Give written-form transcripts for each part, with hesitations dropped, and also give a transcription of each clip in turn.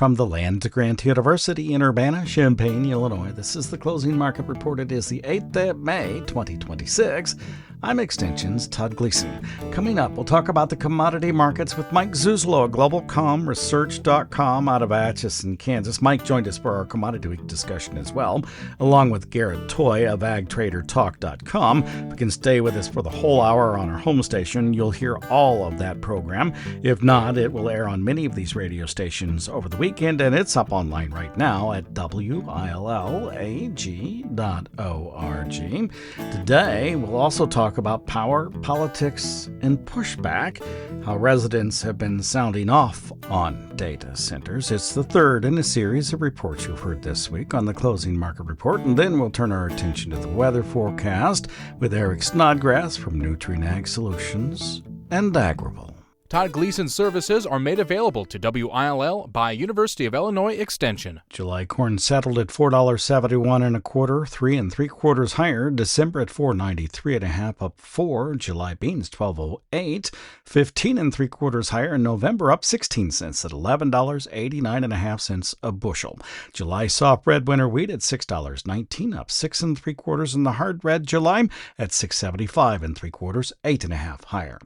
From the land-grant University in Urbana-Champaign, Illinois, this is the Closing Market Report. It is the 8th of May, 2026. I'm Extension's Todd Gleason. Coming up, we'll talk about the commodity markets with Mike Zuzolo of globalcomresearch.com out of Atchison, Kansas. Mike joined us for our Commodity Week discussion as well, along with Garrett Toy of agtradertalk.com. If you can stay with us for the whole hour on our home station, you'll hear all of that program. If not, it will air on many of these radio stations over the weekend, and it's up online right now at willag.org. Today, we'll also talk about power, politics, and pushback, how residents have been sounding off on data centers. It's the third in a series of reports you've heard this week on the Closing Market Report, and then we'll turn our attention to the weather forecast with Eric Snodgrass from Nutrien Ag Solutions and Agrival. Todd Gleason's services are made available to WILL by University of Illinois Extension. July corn settled at $4.71 and a quarter, 3 3/4 higher. December at $4.93 and a half, up 4. July beans $12.08, 15 3/4 higher. And November up 16 cents at $11.89 and a half cents a bushel. July soft red winter wheat at $6.19, up 6 3/4, and the hard red July at $6.75 3/4, 8 and a half higher.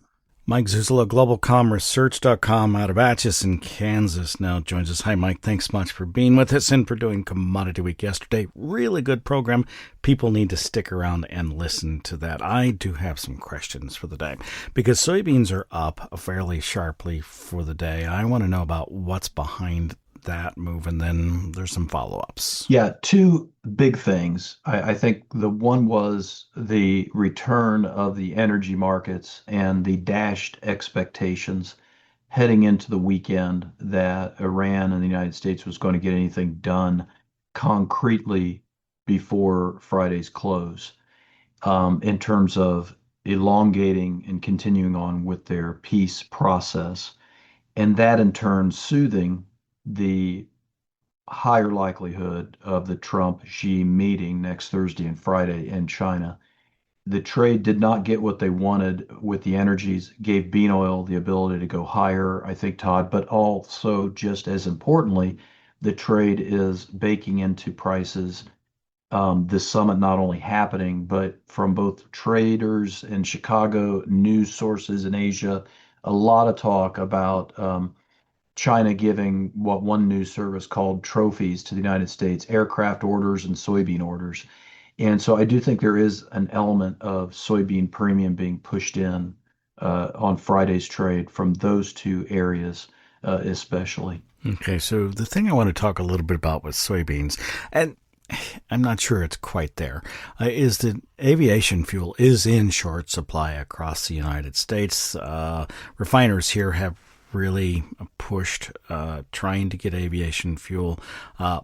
Mike Zuzolo, globalcomresearch.com out of Atchison, Kansas, now joins us. Hi, Mike. Thanks much for being with us and for doing Commodity Week yesterday. Really good program. People need to stick around and listen to that. I do have some questions for the day because soybeans are up fairly sharply for the day. I want to know about what's behind that move, and then there's some follow-ups. Yeah, two big things. I think the one was the return of the energy markets and the dashed expectations heading into the weekend that Iran and the United States was going to get anything done concretely before Friday's close, in terms of elongating and continuing on with their peace process, and that in turn soothing the higher likelihood of the Trump-Xi meeting next Thursday and Friday in China. The trade did not get what they wanted with the energies, gave bean oil the ability to go higher, I think, Todd, but also, just as importantly, the trade is baking into prices this summit not only happening, but from both traders in Chicago, news sources in Asia, a lot of talk about China giving what one news service called trophies to the United States, aircraft orders and soybean orders. And so I do think there is an element of soybean premium being pushed in on Friday's trade from those two areas especially. Okay, so the thing I want to talk a little bit about with soybeans, and I'm not sure it's quite there, is that aviation fuel is in short supply across the United States. Refiners here have really pushed trying to get aviation fuel,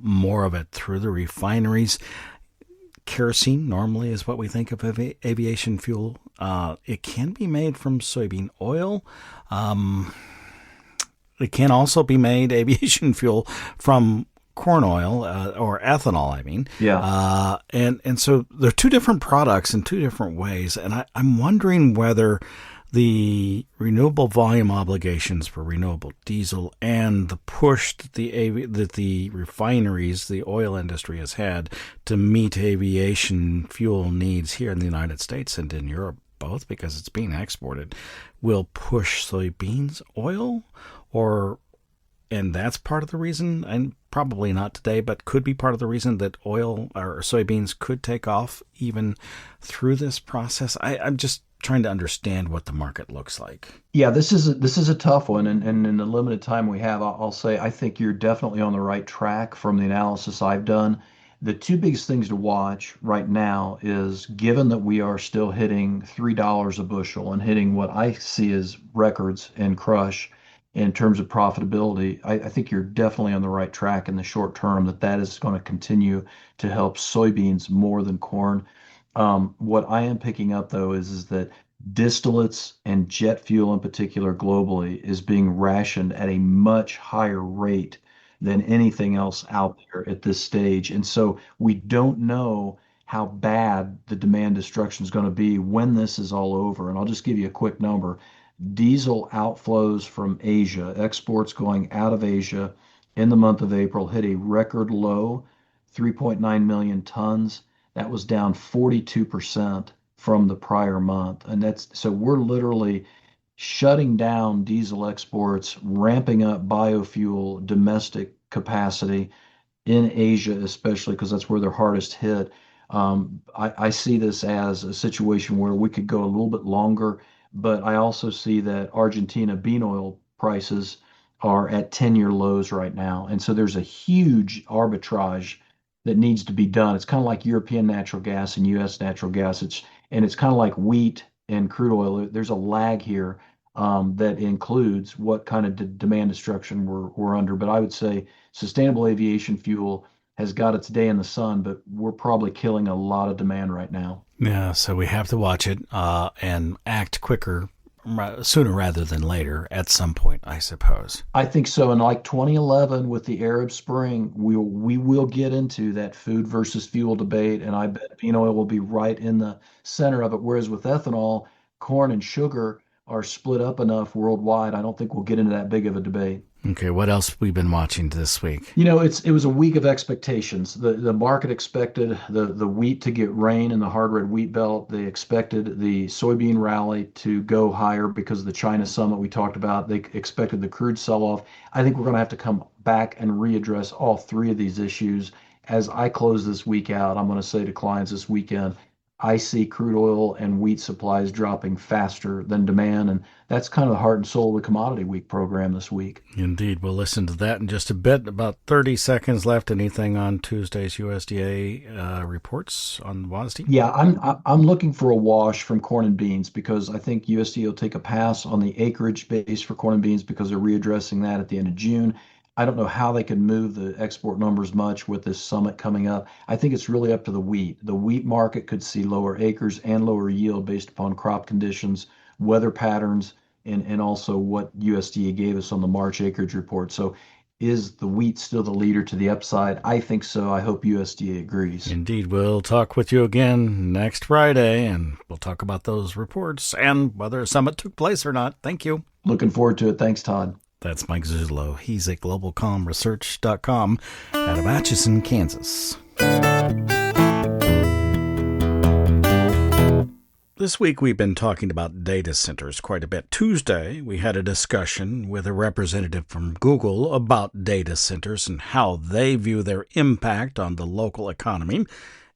more of it through the refineries. Kerosene normally is what we think of aviation fuel. It can be made from soybean oil. It can also be made aviation fuel from corn oil or ethanol, I mean. Yeah. And so they're two different products in two different ways. And I'm wondering whether the renewable volume obligations for renewable diesel and the push that the refineries, the oil industry has had to meet aviation fuel needs here in the United States and in Europe, both because it's being exported, will push soybeans oil, and that's part of the reason, and probably not today, but could be part of the reason that oil or soybeans could take off even through this process. I'm just trying to understand what the market looks like. Yeah, this is a tough one, and in the limited time we have, I'll say I think you're definitely on the right track from the analysis I've done. The two biggest things to watch right now is, given that we are still hitting $3 a bushel and hitting what I see as records in crush in terms of profitability, I think you're definitely on the right track in the short term, that is going to continue to help soybeans more than corn. What I am picking up, though, is that distillates and jet fuel in particular globally is being rationed at a much higher rate than anything else out there at this stage. And so we don't know how bad the demand destruction is going to be when this is all over. And I'll just give you a quick number. Diesel outflows from Asia, exports going out of Asia in the month of April hit a record low, 3.9 million tons. That was down 42% from the prior month. And that's so we're literally shutting down diesel exports, ramping up biofuel domestic capacity in Asia, especially because that's where they're hardest hit. I see this as a situation where we could go a little bit longer, but I also see that Argentina bean oil prices are at 10-year lows right now. And so there's a huge arbitrage that needs to be done. It's kind of like European natural gas and US natural gas. It's kind of like wheat and crude oil. There's a lag here that includes what kind of demand destruction we're under. But I would say sustainable aviation fuel has got its day in the sun, but we're probably killing a lot of demand right now. Yeah, so we have to watch it and act quicker, sooner rather than later at some point, I suppose. I think so. And like 2011 with the Arab Spring, we will get into that food versus fuel debate, and I bet bean oil will be right in the center of it. Whereas with ethanol, corn and sugar are split up enough worldwide. I don't think we'll get into that big of a debate. Okay, what else have we been watching this week? It was a week of expectations. The market expected the wheat to get rain in the hard red wheat belt. They expected the soybean rally to go higher because of the China summit we talked about. They expected the crude sell-off. I think we're going to have to come back and readdress all three of these issues. As I close this week out, I'm going to say to clients this weekend, I see crude oil and wheat supplies dropping faster than demand, and that's kind of the heart and soul of the Commodity Week program this week. Indeed. We'll listen to that in just a bit. About 30 seconds left. Anything on Tuesday's USDA reports on WASDE? Yeah, I'm looking for a wash from corn and beans because I think USDA will take a pass on the acreage base for corn and beans because they're readdressing that at the end of June. I don't know how they can move the export numbers much with this summit coming up. I think it's really up to the wheat. The wheat market could see lower acres and lower yield based upon crop conditions, weather patterns, and also what USDA gave us on the March acreage report. So is the wheat still the leader to the upside? I think so. I hope USDA agrees. Indeed. We'll talk with you again next Friday, and we'll talk about those reports and whether a summit took place or not. Thank you. Looking forward to it. Thanks, Todd. That's Mike Zuzolo. He's at globalcomresearch.com out of Atchison, Kansas. This week we've been talking about data centers quite a bit. Tuesday we had a discussion with a representative from Google about data centers and how they view their impact on the local economy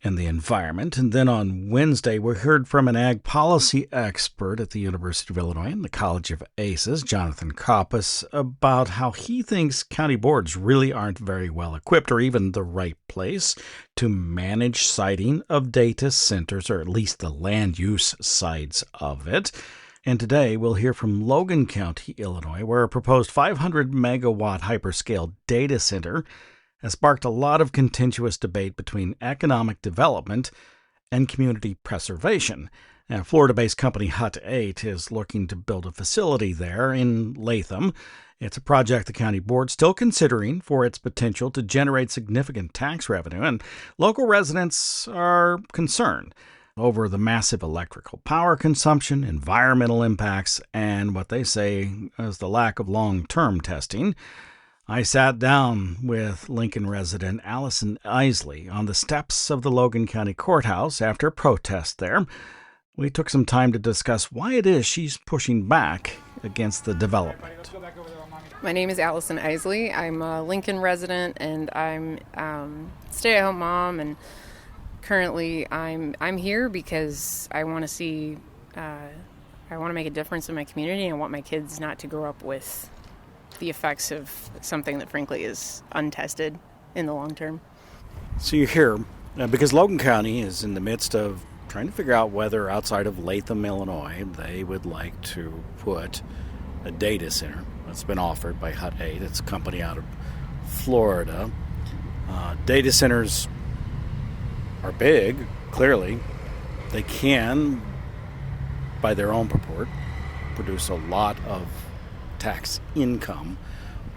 and the environment. And then on Wednesday, we heard from an ag policy expert at the University of Illinois and the College of ACES, Jonathan Koppas, about how he thinks county boards really aren't very well equipped or even the right place to manage siting of data centers, or at least the land use sides of it. And today we'll hear from Logan County, Illinois, where a proposed 500 megawatt hyperscale data center has sparked a lot of contentious debate between economic development and community preservation. Now, Florida-based company Hut 8 is looking to build a facility there in Latham. It's a project the county board's still considering for its potential to generate significant tax revenue, and local residents are concerned over the massive electrical power consumption, environmental impacts, and what they say is the lack of long-term testing. I sat down with Lincoln resident Allison Isley on the steps of the Logan County Courthouse after a protest there. We took some time to discuss why it is she's pushing back against the development. My name is Allison Isley. I'm a Lincoln resident, and I'm stay-at-home mom. And currently, I'm here because I want to see, I want to make a difference in my community, and I want my kids not to grow up with the effects of something that frankly is untested in the long term. So you're here because Logan County is in the midst of trying to figure out whether outside of Latham, Illinois, they would like to put a data center that's been offered by Hut 8. It's a company out of Florida. Data centers are big, clearly. They can, by their own purport, produce a lot of tax income.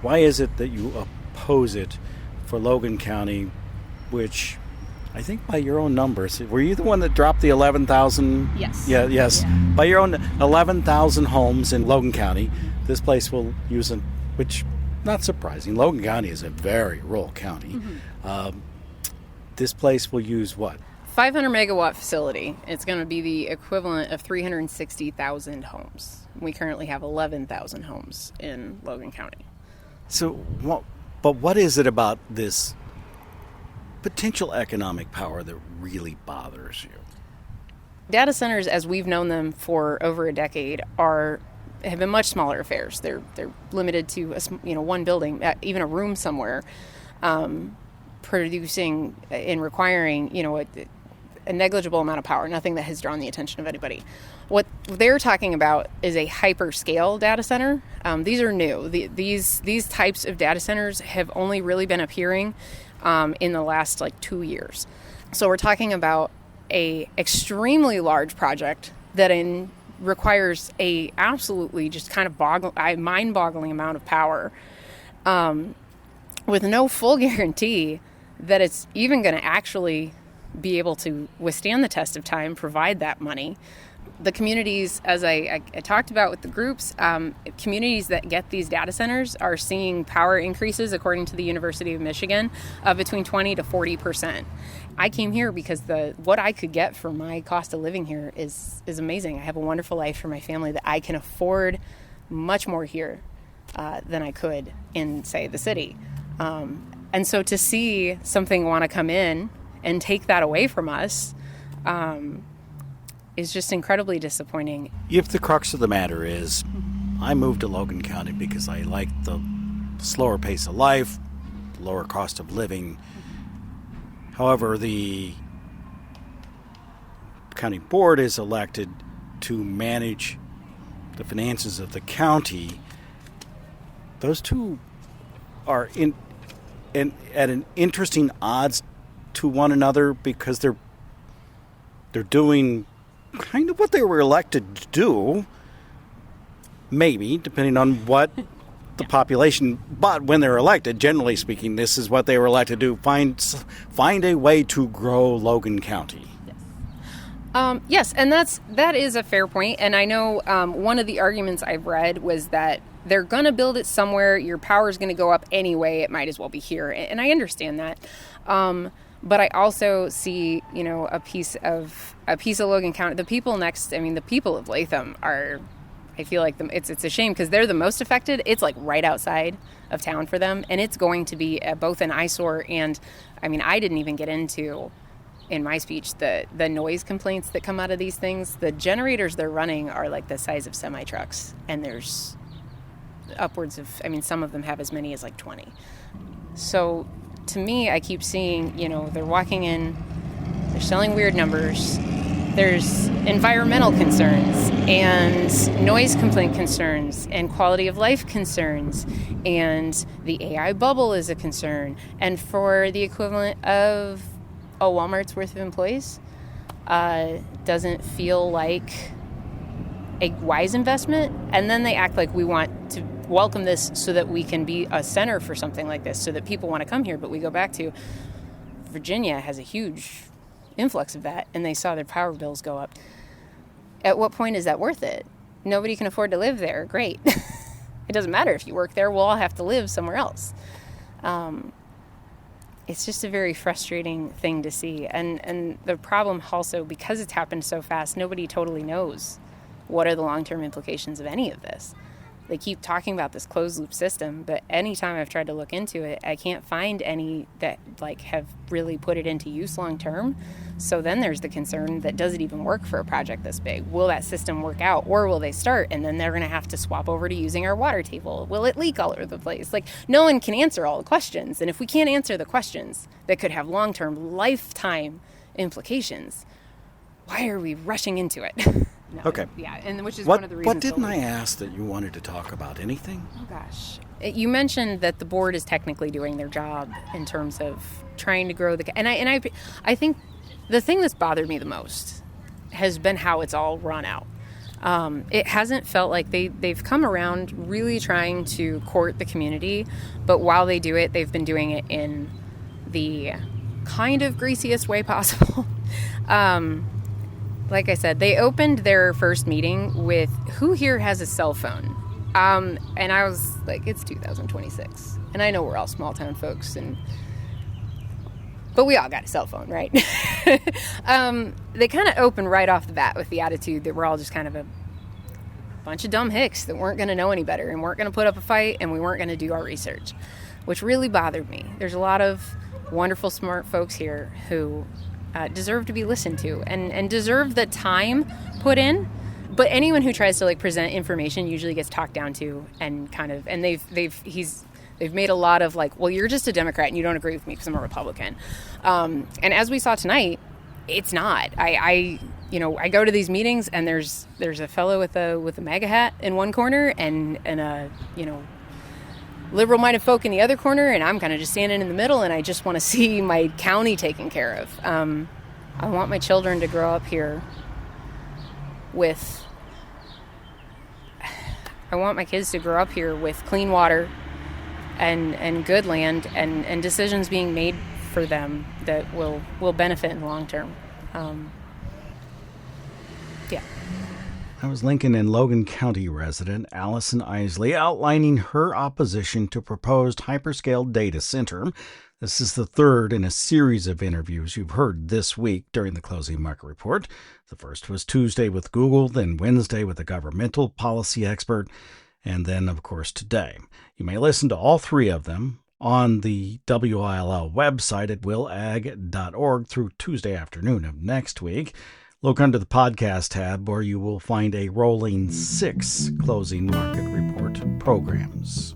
Why is it that you oppose it for Logan County, which I think by your own numbers, were you the one that dropped the 11,000? Yes. Yes. Yeah. By your own 11,000 homes in Logan County, this place will use which not surprising. Logan County is a very rural county. This place will use what? 500 megawatt facility. It's going to be the equivalent of 360,000 homes. We currently have 11,000 homes in Logan County. So, what is it about this potential economic power that really bothers you? Data centers, as we've known them for over a decade, have been much smaller affairs. They're limited to one building, even a room somewhere, producing and requiring a negligible amount of power. Nothing that has drawn the attention of anybody. What they're talking about is a hyperscale data center. These are new. These types of data centers have only really been appearing in the last 2 years. So we're talking about a extremely large project that requires a absolutely just kind of mind-boggling amount of power, with no full guarantee that it's even going to actually be able to withstand the test of time, provide that money. The communities, as I talked about with the groups, communities that get these data centers are seeing power increases, according to the University of Michigan, of between 20 to 40%. I came here because what I could get for my cost of living here is amazing. I have a wonderful life for my family that I can afford much more here than I could in, say, the city. And so to see something want to come in and take that away from us is just incredibly disappointing. If the crux of the matter is, I moved to Logan County because I like the slower pace of life, lower cost of living. However, the county board is elected to manage the finances of the county. Those two are at an interesting odds to one another because they're doing kind of what they were elected to do, maybe, depending on what the population, but when they're elected, generally speaking, this is what they were elected to do, find a way to grow Logan County. Yes, and that is a fair point, and I know one of the arguments I've read was that they're going to build it somewhere, your power is going to go up anyway, it might as well be here, and I understand that. But I also see, a piece of Logan County. The people the people of Latham are, I feel like it's a shame because they're the most affected. It's right outside of town for them, and it's going to be both an eyesore and, I didn't even get into in my speech the noise complaints that come out of these things. The generators they're running are the size of semi trucks, and there's upwards of, some of them have as many as 20. So to me, I keep seeing, they're walking in, they're selling weird numbers, there's environmental concerns and noise complaint concerns and quality of life concerns, and the AI bubble is a concern. And for the equivalent of a Walmart's worth of employees, doesn't feel like a wise investment. And then they act like we want to welcome this so that we can be a center for something like this, so that people want to come here. But we go back to Virginia has a huge influx of that, and they saw their power bills go up. At what point is that worth it? Nobody can afford to live there. Great. It doesn't matter if you work there. We'll all have to live somewhere else. It's just a very frustrating thing to see. And the problem also, because it's happened so fast, nobody totally knows what are the long-term implications of any of this. They keep talking about this closed-loop system, but anytime I've tried to look into it, I can't find any that have really put it into use long-term. So then there's the concern that, does it even work for a project this big? Will that system work out, or will they start and then they're going to have to swap over to using our water table? Will it leak all over the place? No one can answer all the questions, and if we can't answer the questions that could have long-term, lifetime implications, why are we rushing into it? No, okay. Yeah, and which is one of the reasons. What didn't I ask that you wanted to talk about? Anything? Oh gosh, you mentioned that the board is technically doing their job in terms of trying to grow and I think the thing that's bothered me the most has been how it's all run out. It hasn't felt like they've come around really trying to court the community, but while they do it, they've been doing it in the kind of greasiest way possible. Like I said, they opened their first meeting with, who here has a cell phone? And I was like, it's 2026. And I know we're all small town folks, but we all got a cell phone, right? They kind of opened right off the bat with the attitude that we're all just kind of a bunch of dumb hicks that weren't going to know any better and weren't going to put up a fight and we weren't going to do our research, which really bothered me. There's a lot of wonderful, smart folks here who deserve to be listened to and deserve the time put in. But anyone who tries to like present information usually gets talked down to and they've made a lot of like, well, you're just a Democrat and you don't agree with me because I'm a Republican. And as we saw tonight, it's not. I go to these meetings and there's a fellow with a MAGA hat in one corner and a liberal-minded folk in the other corner, and I'm kind of just standing in the middle, and I just want to see my county taken care of. I want my children to grow up here with. I want my kids to grow up here with clean water and good land and decisions being made for them that will benefit in the long term. Yeah. That was Lincoln and Logan County resident Allison Isley outlining her opposition to proposed hyperscale data center. This is the third in a series of interviews you've heard this week during the closing market report. The first was Tuesday with Google, then Wednesday with a governmental policy expert, and then, of course, today. You may listen to all three of them on the WILL website at willag.org through Tuesday afternoon of next week. Look under the podcast tab where you will find a rolling 6 closing market report programs.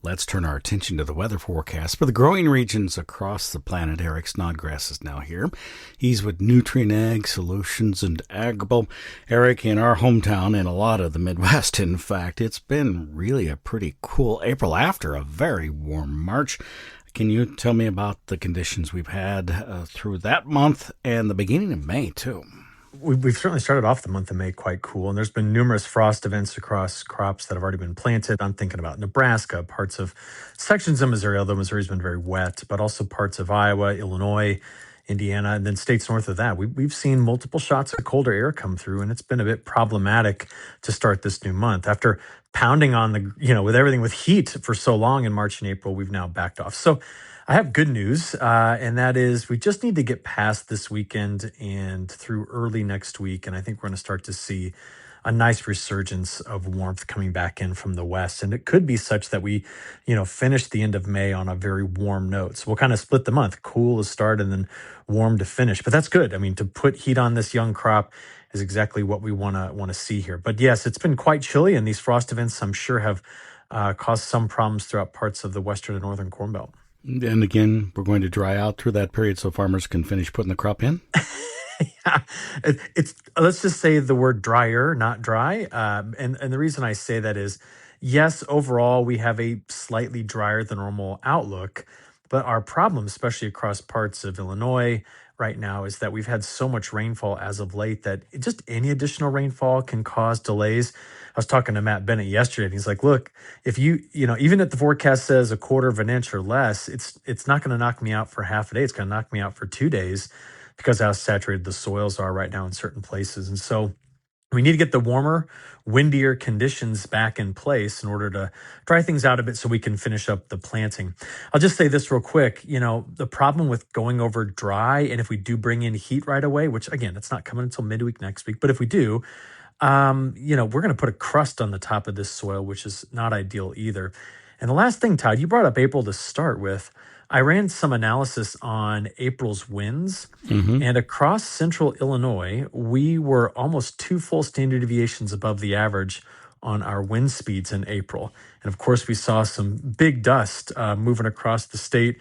Let's turn our attention to the weather forecast for the growing regions across the planet. Eric Snodgrass is now here. He's with Nutrient Ag Solutions and Agribel. Eric, in our hometown and a lot of the Midwest, in fact, it's been really a pretty cool April after a very warm March. Can you tell me about the conditions we've had through that month and the beginning of May, too? We've certainly started off the month of May quite cool, and there's been numerous frost events across crops that have already been planted. I'm thinking about Nebraska, parts of sections of Missouri, although Missouri's been very wet, but also parts of Iowa, Illinois, Indiana, and then states north of that. We've seen multiple shots of colder air come through, and it's been a bit problematic to start this new month. After pounding on with everything with heat for so long in March and April, we've now backed off. So I have good news, and that is we just need to get past this weekend and through early next week, and I think we're going to start to see a nice resurgence of warmth coming back in from the west. And it could be such that we, finish the end of May on a very warm note. So we'll kind of split the month, cool to start and then warm to finish. But that's good. I mean, to put heat on this young crop is exactly what we want to see here. But yes, it's been quite chilly, and these frost events, I'm sure, have caused some problems throughout parts of the western and northern Corn Belt. And again, we're going to dry out through that period so farmers can finish putting the crop in? Yeah, it's let's just say the word drier, not dry. And the reason I say that is, yes, overall, we have a slightly drier than normal outlook. But our problem, especially across parts of Illinois right now, is that we've had so much rainfall as of late that just any additional rainfall can cause delays. I was talking to Matt Bennett yesterday, and he's like, look, if even if the forecast says a quarter of an inch or less, it's not going to knock me out for half a day. It's going to knock me out for 2 days because of how saturated the soils are right now in certain places. And so we need to get the warmer, windier conditions back in place in order to dry things out a bit so we can finish up the planting. I'll just say this real quick. The problem with going over dry, and if we do bring in heat right away, which again, it's not coming until midweek next week, but if we do, we're going to put a crust on the top of this soil, which is not ideal either. And the last thing, Todd, you brought up April to start with. I ran some analysis on April's winds, and across central Illinois, we were almost 2 full standard deviations above the average on our wind speeds in April. And of course, we saw some big dust moving across the state,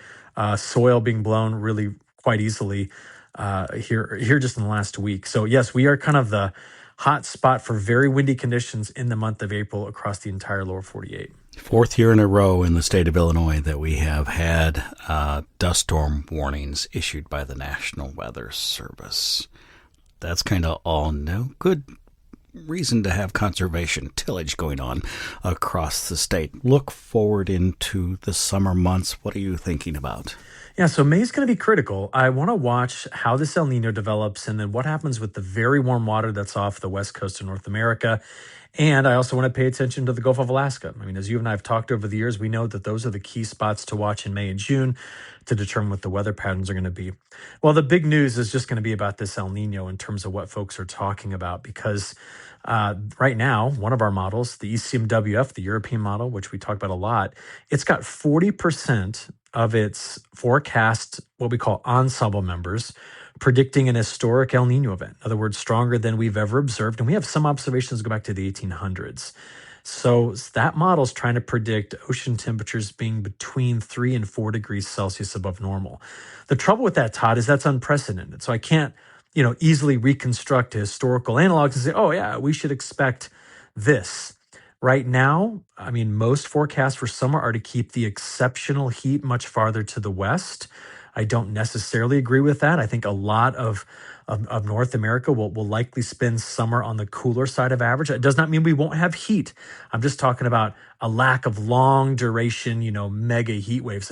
soil being blown really quite easily here just in the last week. So yes, we are kind of the hot spot for very windy conditions in the month of April across the entire lower 48. Fourth year in a row in the state of Illinois that we have had dust storm warnings issued by the National Weather Service. That's kind of all no good reason to have conservation tillage going on across the state. Look forward into the summer months. What are you thinking about? Yeah, so May is going to be critical. I want to watch how this El Nino develops and then what happens with the very warm water that's off the west coast of North America. And I also want to pay attention to the Gulf of Alaska. I mean, as you and I have talked over the years, we know that those are the key spots to watch in May and June to determine what the weather patterns are going to be. Well, the big news is just going to be about this El Nino in terms of what folks are talking about, because right now, one of our models, the ECMWF, the European model, which we talk about a lot, it's got 40% of its forecast, what we call ensemble members, predicting an historic El Nino event. In other words, stronger than we've ever observed. And we have some observations go back to the 1800s. So that model is trying to predict ocean temperatures being between 3 and 4 degrees Celsius above normal. The trouble with that, Todd, is that's unprecedented. So I can't, easily reconstruct historical analogs and say, oh yeah, we should expect this. Right now, I mean, most forecasts for summer are to keep the exceptional heat much farther to the west. I don't necessarily agree with that. I think a lot of North America will likely spend summer on the cooler side of average. It does not mean we won't have heat. I'm just talking about a lack of long duration, mega heat waves.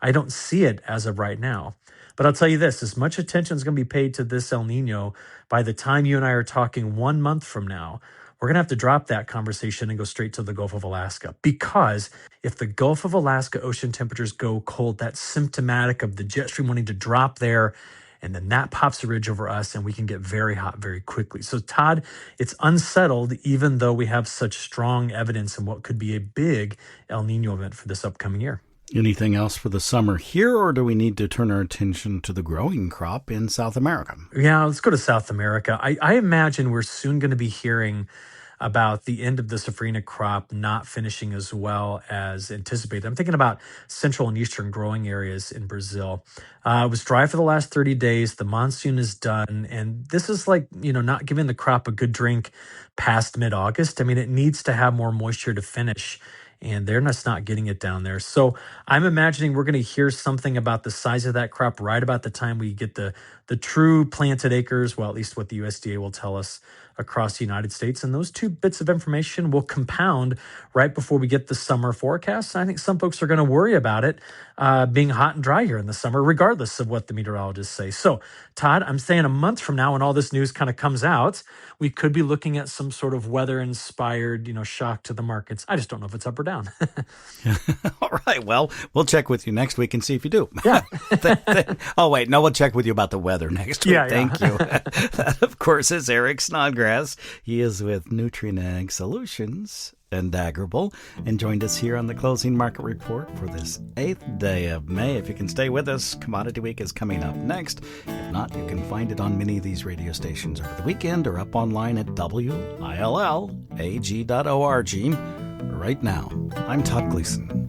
I don't see it as of right now. But I'll tell you this, as much attention is going to be paid to this El Nino, by the time you and I are talking 1 month from now, we're going to have to drop that conversation and go straight to the Gulf of Alaska. Because if the Gulf of Alaska ocean temperatures go cold, that's symptomatic of the jet stream wanting to drop there. And then that pops a ridge over us and we can get very hot very quickly. So Todd, it's unsettled, even though we have such strong evidence in what could be a big El Nino event for this upcoming year. Anything else for the summer here, or do we need to turn our attention to the growing crop in South America? Yeah, let's go to South America. I imagine we're soon going to be hearing about the end of the safrinha crop not finishing as well as anticipated. I'm thinking about central and eastern growing areas in Brazil. It was dry for the last 30 days. The monsoon is done. And this is like, not giving the crop a good drink past mid-August. I mean, it needs to have more moisture to finish. And they're just not getting it down there. So I'm imagining we're going to hear something about the size of that crop right about the time we get the true planted acres, well, at least what the USDA will tell us across the United States. And those two bits of information will compound right before we get the summer forecast. I think some folks are going to worry about it being hot and dry here in the summer, regardless of what the meteorologists say. So, Todd, I'm saying a month from now when all this news kind of comes out, we could be looking at some sort of weather-inspired, shock to the markets. I just don't know if it's up or down. All right. Well, we'll check with you next week and see if you do. Yeah. Oh, wait. No, we'll check with you about the weather next week. Yeah. Thank you. That, of course, is Eric Snodgrass. He is with Nutrien Ag Solutions and Agrible, and joined us here on the Closing Market Report for this 8th day of May. If you can stay with us, Commodity Week is coming up next. If not, you can find it on many of these radio stations over the weekend or up online at willag.org. Right now, I'm Todd Gleason.